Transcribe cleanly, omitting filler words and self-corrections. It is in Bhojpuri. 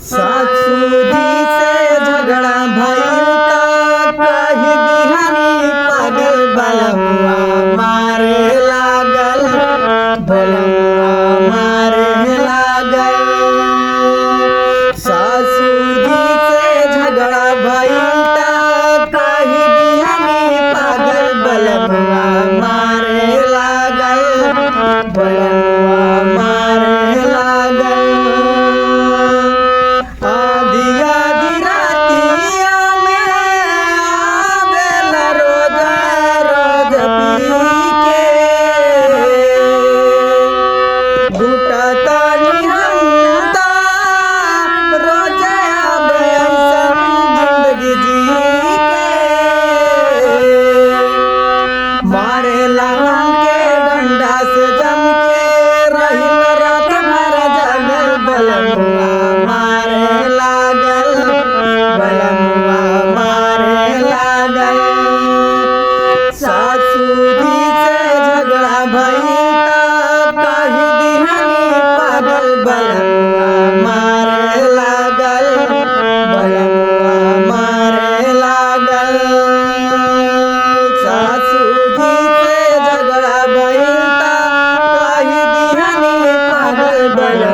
सासुजी से झगड़ा भइल त कही दिहानी पागल बलमुआ मारे लागल बलमुआ मारे लागल। सासुजी से झगड़ा भइल त कही दिहानी पागल बलमुआ मारे लागल बलमुआ मारे लागल। सासुजी से झगड़ा भइल त कही दिहानी पागल बलमुआ मारे लागल बलमुआ मारे लागल। सासुजी से झगड़ा भइल त कही दिहानी पागल बलमुआ